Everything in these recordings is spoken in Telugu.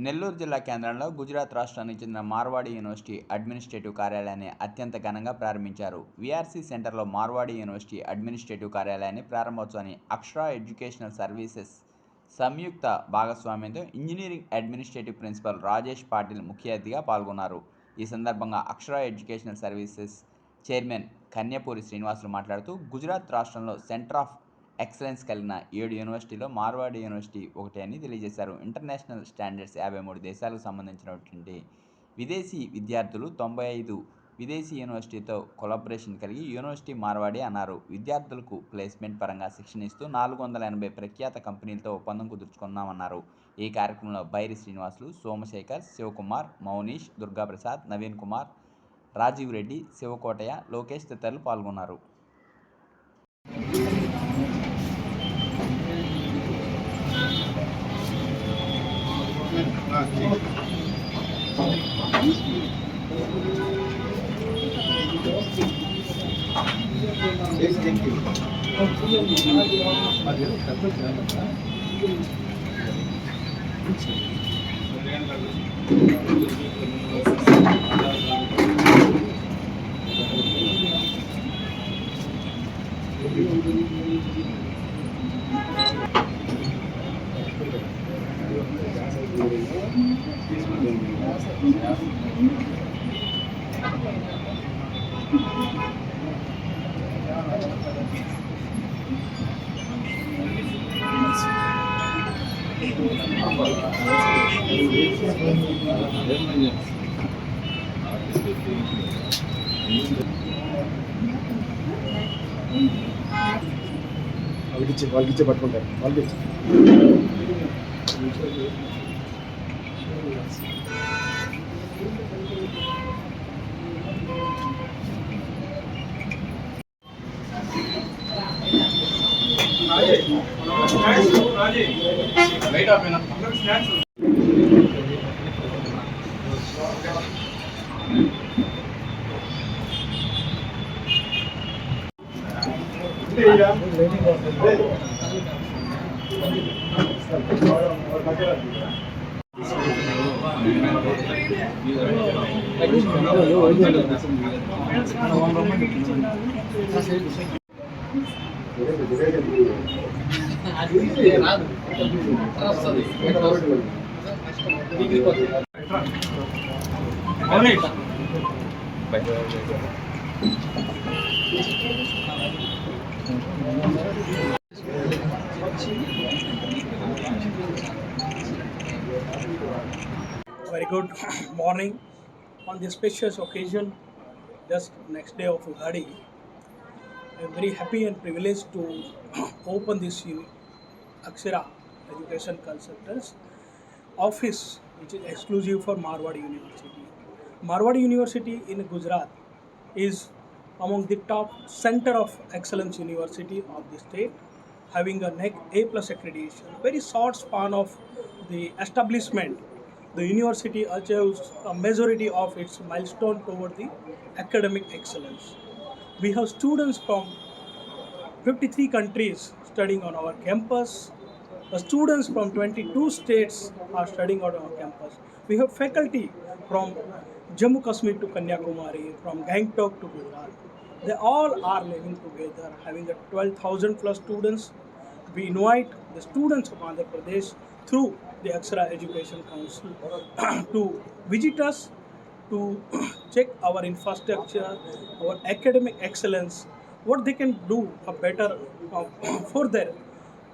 నెల్లూరు జిల్లా కేంద్రంలో గుజరాత్ రాష్ట్రానికి చెందిన మార్వాడి యూనివర్సిటీ అడ్మినిస్ట్రేటివ్ కార్యాలయాన్ని అత్యంత ఘనంగా ప్రారంభించారు. వీఆర్సీ సెంటర్లో మార్వాడి యూనివర్సిటీ అడ్మినిస్ట్రేటివ్ కార్యాలయాన్ని ప్రారంభోత్సవాన్ని అక్షరా ఎడ్యుకేషనల్ సర్వీసెస్ సంయుక్త భాగస్వామ్యంతో engineering administrative principal Rajesh Patil ముఖ్య అతిథిగా పాల్గొన్నారు. ఈ సందర్భంగా Akshara educational services chairman Kanyapuri Srinivasulu మాట్లాడుతూ, గుజరాత్ రాష్ట్రంలో సెంటర్ ఆఫ్ ఎక్సలెన్స్ కలిగిన 7 యూనివర్సిటీలో మార్వాడి యూనివర్సిటీ ఒకటి అని తెలియజేశారు. ఇంటర్నేషనల్ స్టాండర్డ్స్ 53 దేశాలకు సంబంధించినటువంటి విదేశీ విద్యార్థులు 95 విదేశీ యూనివర్సిటీతో కొలాబరేషన్ కలిగి యూనివర్సిటీ మార్వాడి అన్నారు. విద్యార్థులకు ప్లేస్మెంట్ పరంగా శిక్షణ ఇస్తూ 480 ప్రఖ్యాత కంపెనీలతో ఒప్పందం కుదుర్చుకున్నామన్నారు. ఈ కార్యక్రమంలో బైరి శ్రీనివాసులు, సోమశేఖర్, శివకుమార్, మౌనీష్, దుర్గాప్రసాద్, నవీన్ కుమార్, రాజీవ్ రెడ్డి, శివకోటయ్య, లోకేష్ తదితరులు పాల్గొన్నారు. వాళ్ళకి పట్టుకుంటారు వాళ్ళకి Very good morning on this special occasion, just next day of Ugadi. I am very happy and privileged to open this Akshara Education Consultants office, which is exclusive for Marwadi University. Marwadi University in Gujarat is among the top center of excellence university of the state, having a NEC A+ accreditation. Very short span of the establishment, the university achieves a majority of its milestone toward the academic excellence. We have students from 53 countries studying on our campus. The students from 22 states are studying on our campus. We have faculty from Jammu Kashmir to Kanyakumari, from Gangtok to Gujarat. They all are living together, having a 12,000 plus students. We invite the students of Andhra Pradesh through the Akshara Education Council to visit us, to check our infrastructure, our academic excellence, what they can do a better for their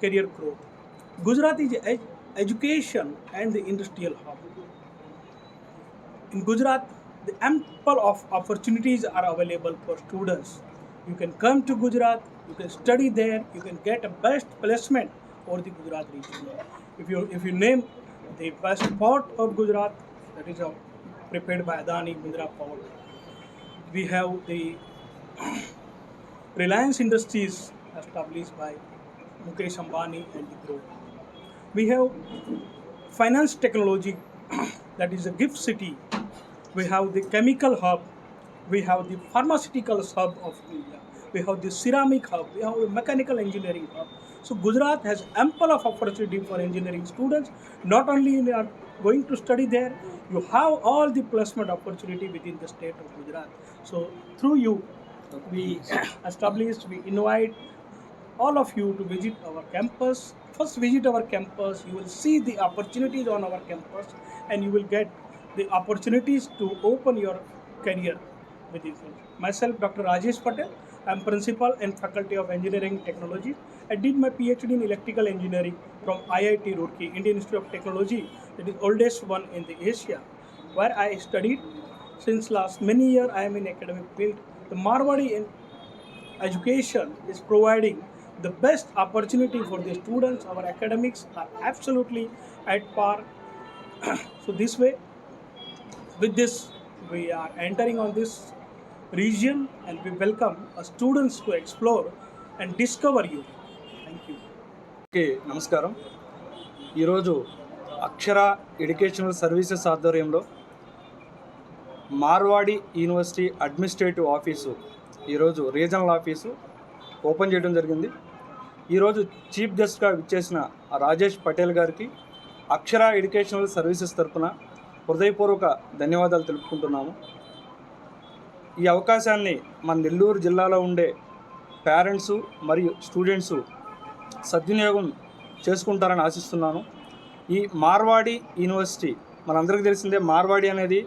career growth. Gujarat is education and the industrial hub. In Gujarat, the ample of opportunities are available for students. You can come to Gujarat, you can study there, you can get a best placement over the Gujarat region. If you name the best port of Gujarat, that is prepared by Adani Mundra Port. We have the Reliance Industries established by Mukesh Ambani and the group. We have finance technology, that is a gift city. We have the chemical hub, we have the pharmaceutical hub of India. we have the ceramic hub, we have a mechanical engineering hub. So Gujarat has ample of opportunity for engineering students. Not only you are going to study there, you have all the placement opportunity within the state of Gujarat. So through you, we we invite all of you to visit our campus. First visit our campus, you will see the opportunities on our campus and you will get the opportunities to open your career within it. Myself, Dr. Rajesh Patel, I am principal and faculty of engineering technology. I did my PhD in electrical engineering from IIT Roorkee, Indian Institute of Technology, that is oldest one in the Asia, where I studied since last many years. I am in academic field. The Marwadi education is providing the best opportunity for the students. Our academics are absolutely at par. So this way, with this, we are entering on this region and we welcome students to explore and discover you. Thank you. Okay నమస్కారం. ఈరోజు అక్షర ఎడ్యుకేషనల్ సర్వీసెస్ ఆధ్వర్యంలో మార్వాడి యూనివర్సిటీ అడ్మినిస్ట్రేటివ్ ఆఫీసు ఈరోజు రీజనల్ ఆఫీసు ఓపెన్ చేయడం జరిగింది. ఈరోజు చీఫ్ గెస్ట్గా విచ్చేసిన రాజేష్ పటేల్ గారికి అక్షర ఎడ్యుకేషనల్ సర్వీసెస్ తరఫున హృదయపూర్వక ధన్యవాదాలు తెలుపుకుంటున్నాము. ఈ అవకాశాన్ని మన నెల్లూరు జిల్లాలో ఉండే పేరెంట్సు మరియు స్టూడెంట్సు సద్వినియోగం చేసుకుంటారని ఆశిస్తున్నాను. ఈ మార్వాడి యూనివర్సిటీ మనందరికీ తెలిసిందే. మార్వాడి అనేది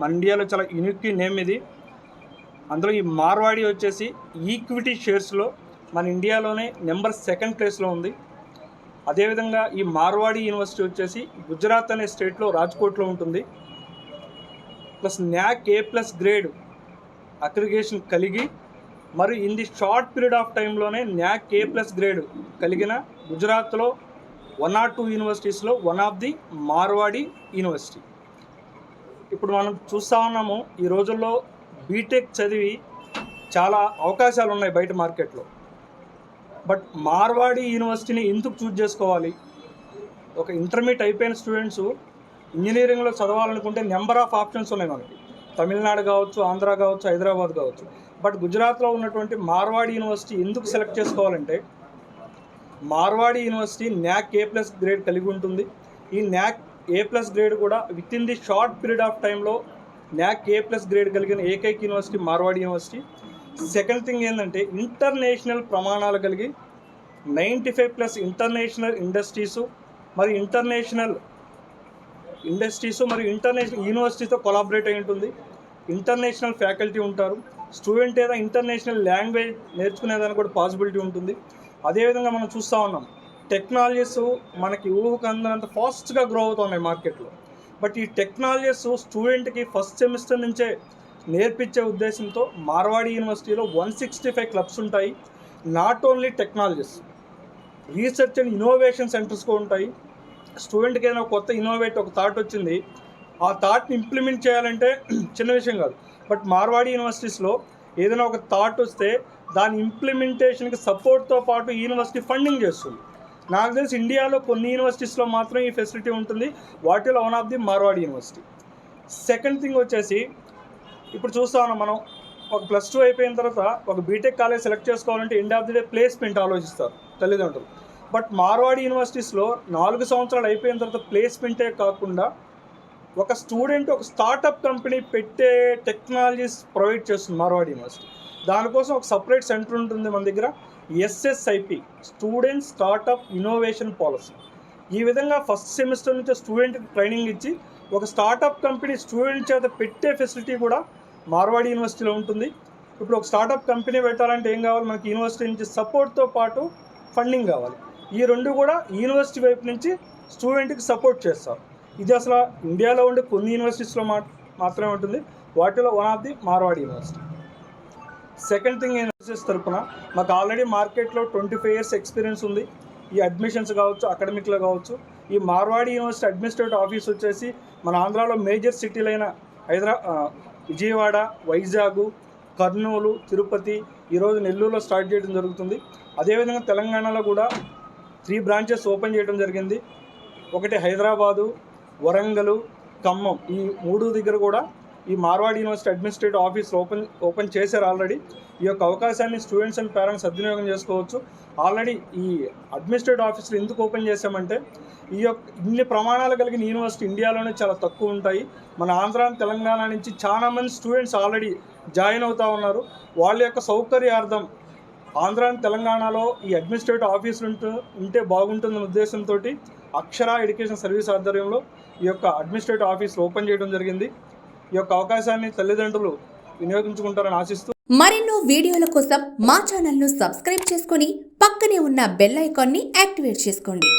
మన ఇండియాలో చాలా యూనిక్ నేమ్ ఇది. అందులో ఈ మార్వాడి వచ్చేసి ఈక్విటీ షేర్స్లో మన ఇండియాలోనే నెంబర్ 2nd ప్లేస్లో ఉంది. అదేవిధంగా ఈ మార్వాడి యూనివర్సిటీ వచ్చేసి గుజరాత్ అనే స్టేట్లో రాజ్కోట్లో ఉంటుంది. Plus NAC A+ grade accreditation కలిగి మరియు in the short period of టైంలోనే NAC A+ గ్రేడ్ కలిగిన గుజరాత్లో 1 or 2 యూనివర్సిటీస్లో one of the Marwadi university. ఇప్పుడు మనం చూస్తూ ఉన్నాము, ఈ రోజుల్లో బీటెక్ చదివి చాలా అవకాశాలు ఉన్నాయి బయట మార్కెట్లో. బట్ మార్వాడి యూనివర్సిటీని ఎందుకు చూజ్ చేసుకోవాలి? ఒక ఇంటర్మీడియట్ అయిపోయిన స్టూడెంట్స్ ఇంజనీరింగ్లో చదవాలనుకుంటే నెంబర్ ఆఫ్ ఆప్షన్స్ ఉన్నాయి మనకి. తమిళనాడు కావచ్చు, ఆంధ్ర కావచ్చు, హైదరాబాద్ కావచ్చు. బట్ గుజరాత్లో ఉన్నటువంటి మార్వాడి యూనివర్సిటీ ఎందుకు సెలెక్ట్ చేసుకోవాలంటే, Marwadi university NAC A+ grade కలిగి ఉంటుంది. ఈ NAC A+ గ్రేడ్ కూడా with in the short period of టైంలో NAC A+ గ్రేడ్ కలిగిన ఏకైక university Marwadi university. Second thing ఏంటంటే ఇంటర్నేషనల్ ప్రమాణాలు కలిగి 95+ ఇంటర్నేషనల్ ఇండస్ట్రీసు మరియు ఇంటర్నేషనల్ యూనివర్సిటీతో కొలాబరేట్ అయి ఉంటుంది. ఇంటర్నేషనల్ ఫ్యాకల్టీ ఉంటారు. స్టూడెంట్ ఏదో ఇంటర్నేషనల్ లాంగ్వేజ్ నేర్చుకునేదానికి కూడా పాసిబిలిటీ ఉంటుంది. అదేవిధంగా మనం చూస్తూ ఉన్నాం, టెక్నాలజీస్ మనకి ఊహకు అందినంత ఫాస్ట్గా గ్రో అవుతున్నాయి మార్కెట్లో. బట్ ఈ టెక్నాలజీస్ స్టూడెంట్కి ఫస్ట్ సెమిస్టర్ నుంచే నేర్పించే ఉద్దేశంతో మార్వాడి యూనివర్సిటీలో 165 క్లబ్స్ ఉంటాయి. Not only technologies, research and innovation centres కూడా ఉంటాయి. స్టూడెంట్కి ఏదైనా కొత్త ఇన్నోవేట్ ఒక థాట్ వచ్చింది, ఆ థాట్ని ఇంప్లిమెంట్ చేయాలంటే చిన్న విషయం కాదు. బట్ మార్వాడి యూనివర్సిటీస్లో ఏదైనా ఒక థాట్ వస్తే దాని ఇంప్లిమెంటేషన్కి సపోర్ట్తో పాటు యూనివర్సిటీ ఫండింగ్ చేస్తుంది. నాకు తెలిసి ఇండియాలో కొన్ని యూనివర్సిటీస్లో మాత్రం ఈ ఫెసిలిటీ ఉంటుంది. వాటిలో one of the Marwadi university. Second thing వచ్చేసి, ఇప్పుడు చూస్తా ఉన్నాం మనం, ఒక +2 అయిపోయిన తర్వాత ఒక బీటెక్ కాలేజ్ సెలెక్ట్ చేసుకోవాలంటే end of the day placement ఆలోచిస్తారు తల్లిదండ్రులు. బట్ మార్వాడి యూనివర్సిటీస్లో 4 సంవత్సరాలు అయిపోయిన తర్వాత ప్లేస్మెంటే కాకుండా ఒక స్టూడెంట్ ఒక స్టార్టప్ కంపెనీ పెట్టే టెక్నాలజీస్ ప్రొవైడ్ చేస్తుంది మార్వాడి యూనివర్సిటీ. దానికోసం ఒక సపరేట్ సెంటర్ ఉంటుంది మన దగ్గర, SSIP, student startup innovation policy. ఈ విధంగా ఫస్ట్ సెమిస్టర్ నుంచి స్టూడెంట్కి ట్రైనింగ్ ఇచ్చి ఒక స్టార్టప్ కంపెనీ స్టూడెంట్ చేత పెట్టే ఫెసిలిటీ కూడా మార్వాడి యూనివర్సిటీలో ఉంటుంది. ఇప్పుడు ఒక స్టార్టప్ కంపెనీ పెట్టాలంటే ఏం కావాలి మనకి? యూనివర్సిటీ నుంచి సపోర్ట్తో పాటు ఫండింగ్ కావాలి. ఈ రెండు కూడా యూనివర్సిటీ వైపు నుంచి స్టూడెంట్కి సపోర్ట్ చేస్తారు. ఇది అసలు ఇండియాలో ఉండే కొన్ని యూనివర్సిటీస్లో మాత్రమే ఉంటుంది. వాటిలో one of the Marwadi university. Second thing universities తరఫున మాకు ఆల్రెడీ మార్కెట్లో 25 years ఎక్స్పీరియన్స్ ఉంది. ఈ అడ్మిషన్స్ కావచ్చు, అకాడమిక్లో కావచ్చు. ఈ మార్వాడి యూనివర్సిటీ అడ్మినిస్ట్రేటివ్ ఆఫీస్ వచ్చేసి మన ఆంధ్రాలో మేజర్ సిటీలైన విజయవాడ, వైజాగ్, కర్నూలు, తిరుపతి, ఈరోజు నెల్లూరులో స్టార్ట్ చేయడం జరుగుతుంది. అదేవిధంగా తెలంగాణలో కూడా 3 branches ఓపెన్ చేయడం జరిగింది. ఒకటి హైదరాబాదు, వరంగల్, ఖమ్మం, ఈ 3 దగ్గర కూడా ఈ Marwadi university administrative office open చేశారు ఆల్రెడీ. ఈ యొక్క అవకాశాన్ని స్టూడెంట్స్ అండ్ పేరెంట్స్ సద్వినియోగం చేసుకోవచ్చు. ఆల్రెడీ ఈ అడ్మినిస్ట్రేటివ్ ఆఫీస్లో ఎందుకు ఓపెన్ చేశామంటే ఇన్ని ప్రమాణాలు కలిగిన యూనివర్సిటీ ఇండియాలోనే చాలా తక్కువ ఉంటాయి. మన ఆంధ్ర తెలంగాణ నుంచి చాలా మంది స్టూడెంట్స్ ఆల్రెడీ జాయిన్ అవుతూ ఉన్నారు. వాళ్ళ యొక్క సౌకర్యార్థం ఆంధ్ర తెలంగాణలో ఈ అడ్మినిస్ట్రేటివ్ ఆఫీసులు ఉంటే బాగుంటుందన్న ఉద్దేశంతో అక్షర ఎడ్యుకేషన్ సర్వీస్ ఆధ్వర్యంలో ఈ యొక్క అడ్మినిస్ట్రేటివ్ ఆఫీస్ ఓపెన్ చేయడం జరిగింది. ఈ యొక్క అవకాశాన్ని తల్లిదండ్రులు వినియోగించుకుంటారని ఆశిస్తూ మరెన్నో వీడియోల కోసం మా ఛానల్ను సబ్స్క్రైబ్ చేసుకొని పక్కనే ఉన్న బెల్ ఐకాన్ని యాక్టివేట్ చేసుకోండి.